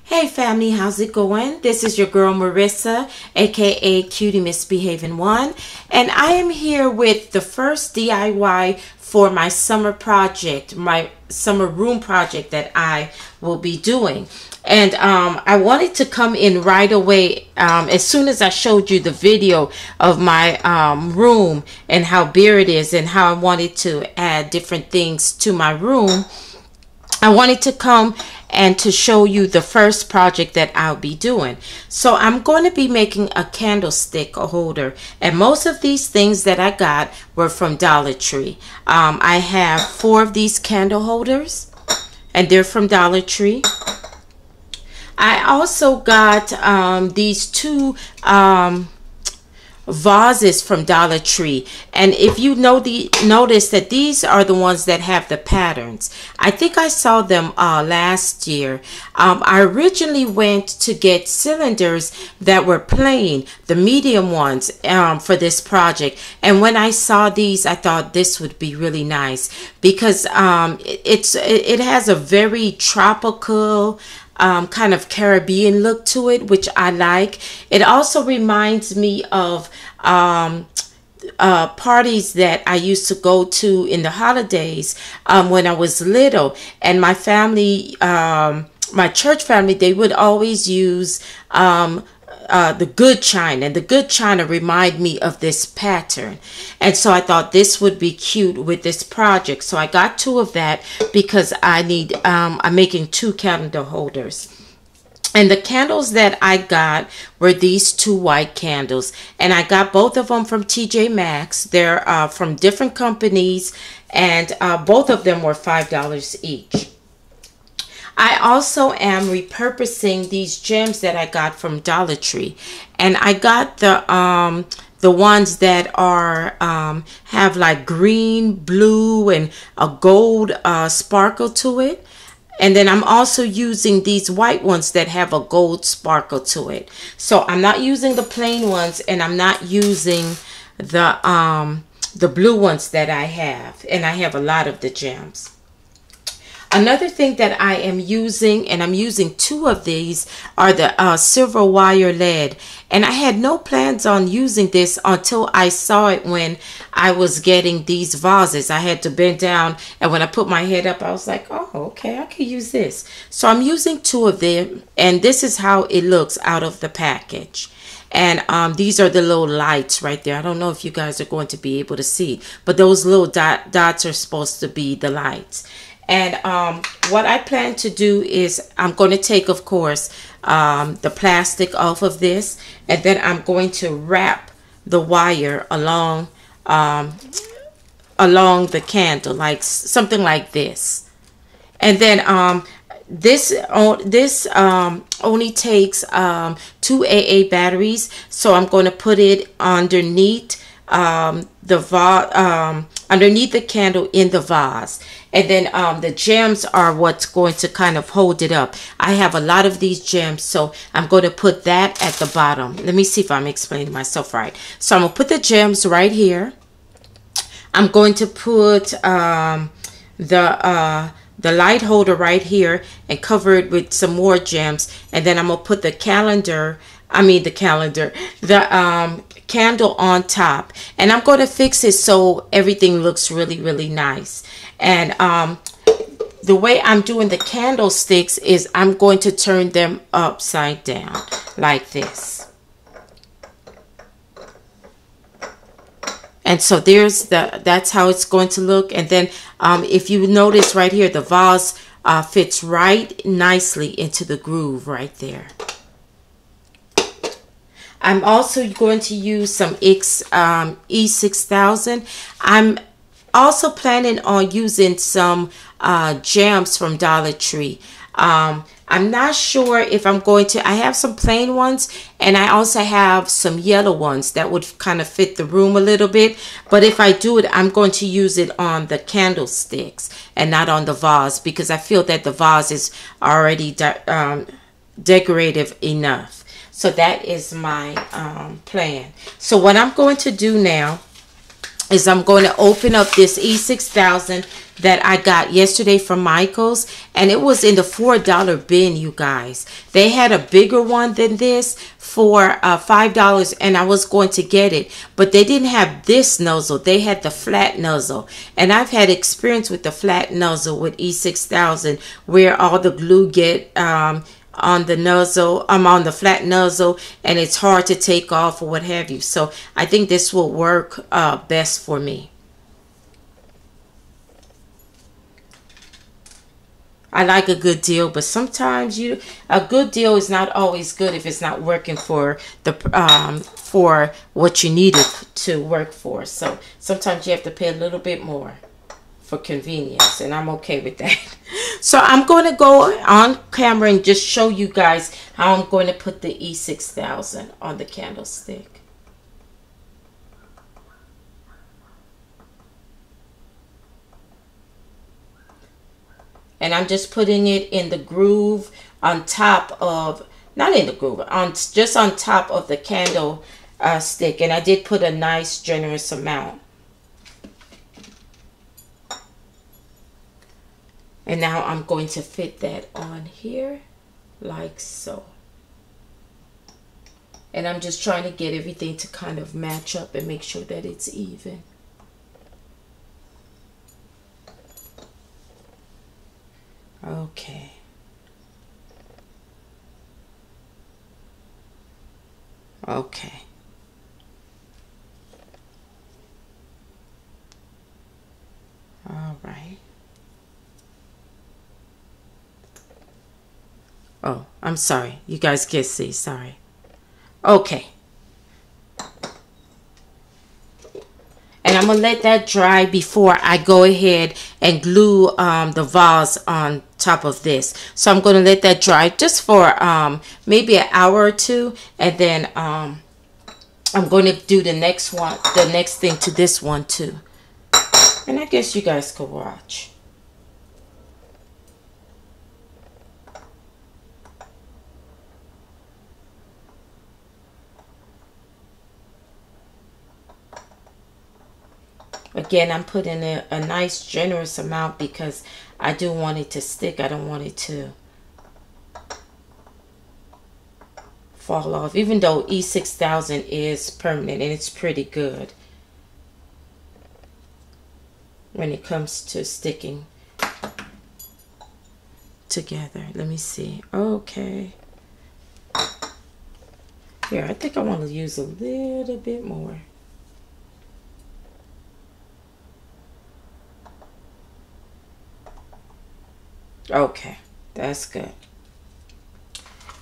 Hey family, how's it going? This is your girl Marissa, aka Cutie Misbehaving One, and I am here with the first DIY for my summer project, my summer room project that I will be doing. And I wanted to come in right away as soon as I showed you the video of my room and how bare it is and how I wanted to add different things to my room. I wanted to come and to show you the first project that I'll be doing. So I'm going to be making a candlestick holder, and most of these things that I got were from Dollar Tree. I have 4 of these candle holders and they're from Dollar Tree. I also got these 2 vases from Dollar Tree, and if you notice that these are the ones that have the patterns. I think I saw them last year. I originally went to get cylinders that were plain, the medium ones, for this project, and when I saw these I thought this would be really nice because it has a very tropical kind of Caribbean look to it, which I like. It also reminds me of parties that I used to go to in the holidays when I was little, and my family, my church family, they would always use the good china, and the good china remind me of this pattern, and so I thought this would be cute with this project. So I got 2 of that because I need I'm making 2 calendar holders. And the candles that I got were these 2 white candles, and I got both of them from TJ Maxx. They're from different companies, and both of them were $5 each. I also am repurposing these gems that I got from Dollar Tree, and I got the ones that are have like green, blue, and a gold sparkle to it. And then I'm also using these white ones that have a gold sparkle to it. So I'm not using the plain ones, and I'm not using the blue ones that I have, and I have a lot of the gems. Another thing that I am using, and I'm using 2 of these, are the silver wire lead. And I had no plans on using this until I saw it when I was getting these vases. I had to bend down, and when I put my head up, I was like, oh, okay, I could use this. So I'm using 2 of them, and this is how it looks out of the package. And these are the little lights right there. I don't know if you guys are going to be able to see, but those little dots are supposed to be the lights. And what I plan to do is I'm going to take, of course, the plastic off of this, and then I'm going to wrap the wire along the candle, like something like this. And then this only takes 2 AA batteries, so I'm going to put it underneath underneath the candle in the vase. And then the gems are what's going to kind of hold it up. I have a lot of these gems, so I'm going to put that at the bottom. Let me see if I'm explaining myself right. So I'm going to put the gems right here. I'm going to put the light holder right here and cover it with some more gems. And then I'm going to put the candle on top, and I'm going to fix it so everything looks really, really nice. And the way I'm doing the candlesticks is I'm going to turn them upside down like this. And so that's how it's going to look. And then if you notice right here, the vase fits right nicely into the groove right there. I'm also going to use some E6000. I'm also planning on using some gems from Dollar Tree. I'm not sure if I'm going to. I have some plain ones, and I also have some yellow ones that would kind of fit the room a little bit. But if I do it, I'm going to use it on the candlesticks and not on the vase, because I feel that the vase is already decorative enough. So that is my plan. So what I'm going to do now is I'm going to open up this E6000 that I got yesterday from Michael's, and it was in the $4 bin, you guys. They had a bigger one than this for $5, and I was going to get it, but they didn't have this nozzle. They had the flat nozzle, and I've had experience with the flat nozzle with E6000 where all the glue get on the nozzle, on the flat nozzle, and it's hard to take off or what have you. So I think this will work best for me. I like a good deal, but sometimes a good deal is not always good if it's not working for the for what you need it to work for. So sometimes you have to pay a little bit more for convenience, and I'm okay with that. So I'm going to go on camera and just show you guys how I'm going to put the E6000 on the candlestick. And I'm just putting it in the groove on top of, not in the groove, just on top of the candle stick. And I did put a nice generous amount. And now I'm going to fit that on here like so. And I'm just trying to get everything to kind of match up and make sure that it's even. Okay. Okay. All right. Oh, I'm sorry. You guys can't see. Sorry. Okay. And I'm going to let that dry before I go ahead and glue the vase on top of this. So I'm going to let that dry just for maybe an hour or two. And then I'm going to do the next thing to this one too. And I guess you guys could watch. Again, I'm putting a nice generous amount because I do want it to stick. I don't want it to fall off. Even though E6000 is permanent and it's pretty good when it comes to sticking together. Let me see. Okay. Here, I think I want to use a little bit more. Okay, that's good.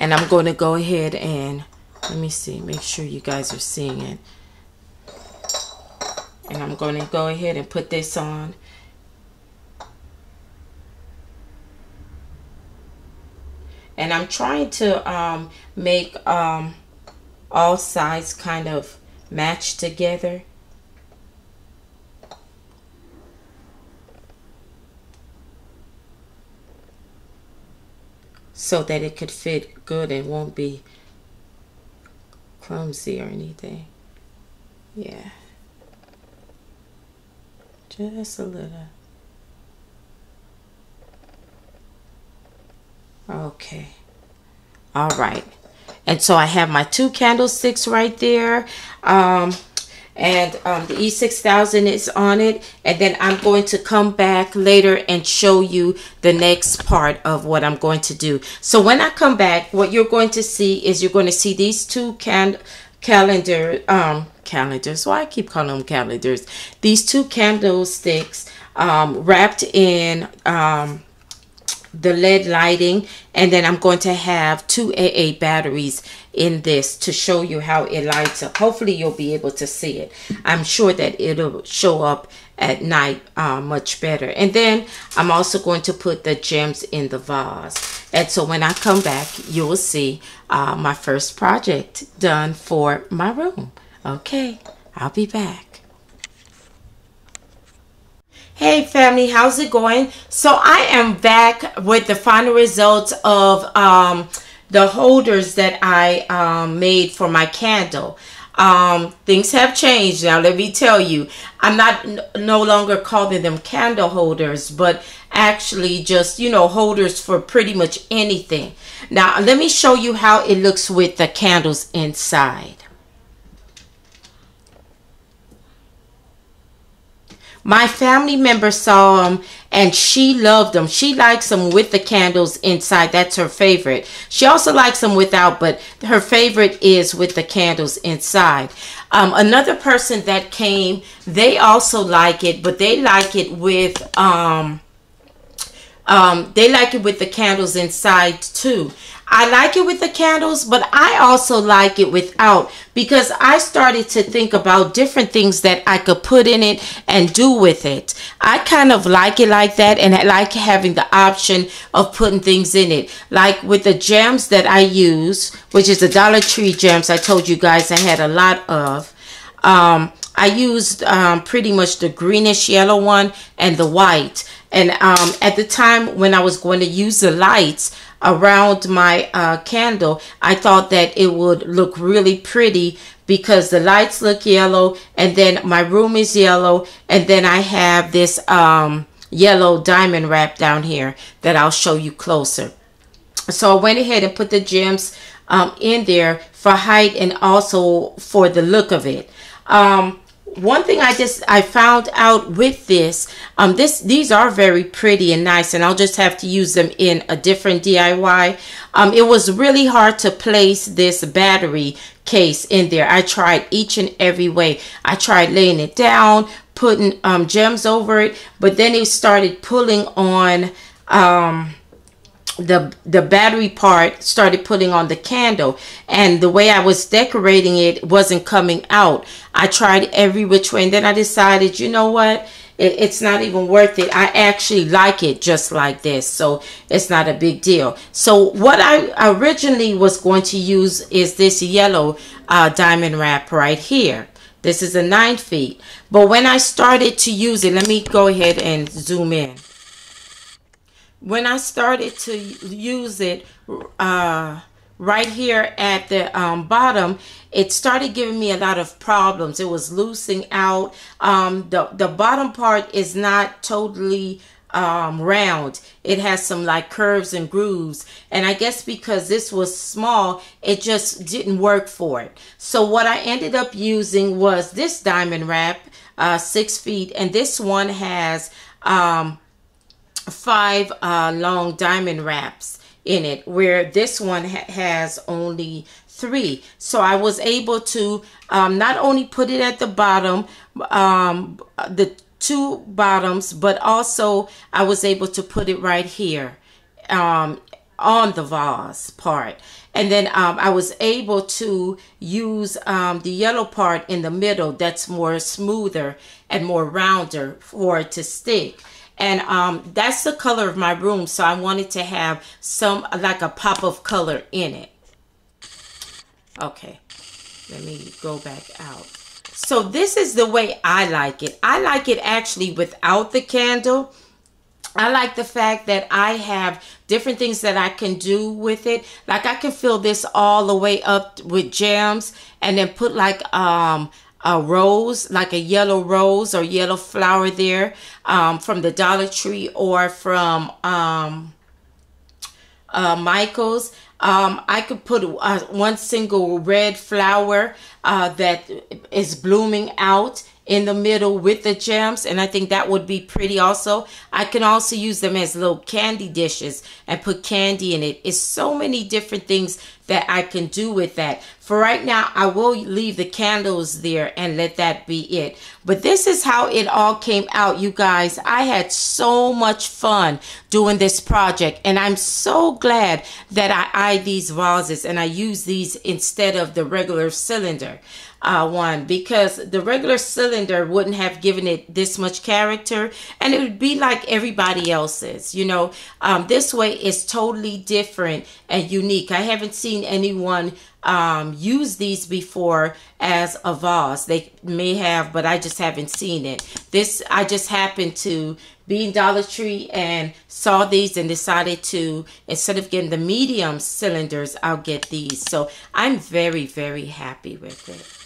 And I'm going to go ahead and, let me see, make sure you guys are seeing it. And I'm going to go ahead and put this on. And I'm trying to make all sides kind of match together. So that it could fit good and won't be clumsy or anything. Yeah. Just a little. Okay. All right. And so I have my 2 candlesticks right there. And the E6000 is on it, and then I'm going to come back later and show you the next part of what I'm going to do. So when I come back, what you're going to see is you're going to see these 2 calendars. Why I keep calling them calendars? These 2 candlesticks wrapped in the LED lighting, and then I'm going to have 2 AA batteries in this to show you how it lights up. Hopefully you'll be able to see it. I'm sure that it'll show up at night much better. And then I'm also going to put the gems in the vase. And so when I come back, you will see my first project done for my room. Okay, I'll be back. Hey family, how's it going? So I am back with the final results of the holders that I made for my candle. Things have changed now. Let me tell you, I'm not no longer calling them candle holders, but actually just, you know, holders for pretty much anything. Now, let me show you how it looks with the candles inside. My family member saw them and she loved them. She likes them with the candles inside. That's her favorite. She also likes them without, but her favorite is with the candles inside. Another person that came, they also like it, but they like it with the candles inside too. I like it with the candles, but I also like it without, because I started to think about different things that I could put in it and do with it. I kind of like it like that, and I like having the option of putting things in it. Like with the gems that I use, which is the Dollar Tree gems I told you guys I had a lot of. I used pretty much the greenish yellow one and the white. And at the time when I was going to use the lights around my candle, I thought that it would look really pretty because the lights look yellow, and then my room is yellow, and then I have this yellow diamond wrap down here that I'll show you closer. So I went ahead and put the gems in there for height and also for the look of it. One thing I found out with this, these are very pretty and nice, and I'll just have to use them in a different DIY. It was really hard to place this battery case in there. I tried each and every way. I tried laying it down, putting gems over it, but then it started pulling on the battery part, started putting on the candle, and the way I was decorating it wasn't coming out. I tried every which way, and then I decided, you know what, it's not even worth it. I actually like it just like this, so it's not a big deal. So what I originally was going to use is this yellow diamond wrap right here. This is a 9 feet, but when I started to use it, let me go ahead and zoom in. When I started to use it right here at the bottom, it started giving me a lot of problems. It was loosening out. The bottom part is not totally round. It has some like curves and grooves, and I guess because this was small, it just didn't work for it. So what I ended up using was this diamond wrap, 6 feet, and this one has 5 long diamond wraps in it, where this one has only 3. So I was able to not only put it at the bottom, the 2 bottoms, but also I was able to put it right here on the vase part. And then I was able to use the yellow part in the middle that's more smoother and more rounder for it to stick. And that's the color of my room, so I wanted to have some, like a pop of color in it. Okay, let me go back out. So this is the way I like it. I like it actually without the candle. I like the fact that I have different things that I can do with it. Like I can fill this all the way up with gems, and then put like a rose, like a yellow rose or yellow flower there from the Dollar Tree or from Michael's. I could put one single red flower that is blooming out in the middle with the gems, and I think that would be pretty also. I can also use them as little candy dishes and put candy in it. It's so many different things that I can do with that. For right now, I will leave the candles there and let that be it. But this is how it all came out, you guys. I had so much fun doing this project, and I'm so glad that I eyed these vases and I use these instead of the regular cylinder one, because the regular cylinder wouldn't have given it this much character, and it would be like everybody else's, you know. This way is totally different and unique. I haven't seen anyone use these before as a vase. They may have, but I just haven't seen it. This, I just happened to be in Dollar Tree and saw these and decided to, instead of getting the medium cylinders, I'll get these. So I'm very, very happy with it.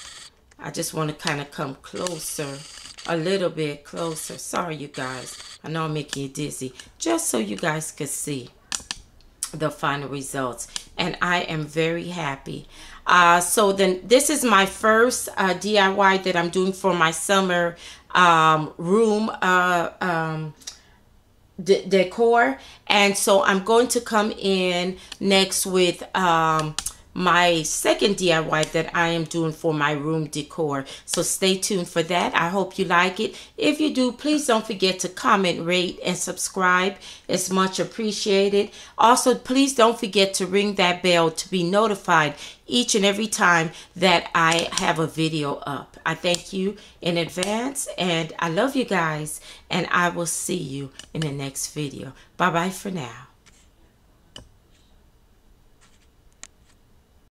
I just want to kind of come closer, a little bit closer. Sorry, you guys. I know I'm making you dizzy. Just so you guys could see the final results. And I am very happy. So then this is my first DIY that I'm doing for my summer room decor. And so I'm going to come in next with my second DIY that I am doing for my room decor. So stay tuned for that. I hope you like it. If you do, please don't forget to comment, rate, and subscribe. It's much appreciated. Also, please don't forget to ring that bell to be notified each and every time that I have a video up. I thank you in advance, and I love you guys, and I will see you in the next video. Bye-bye for now.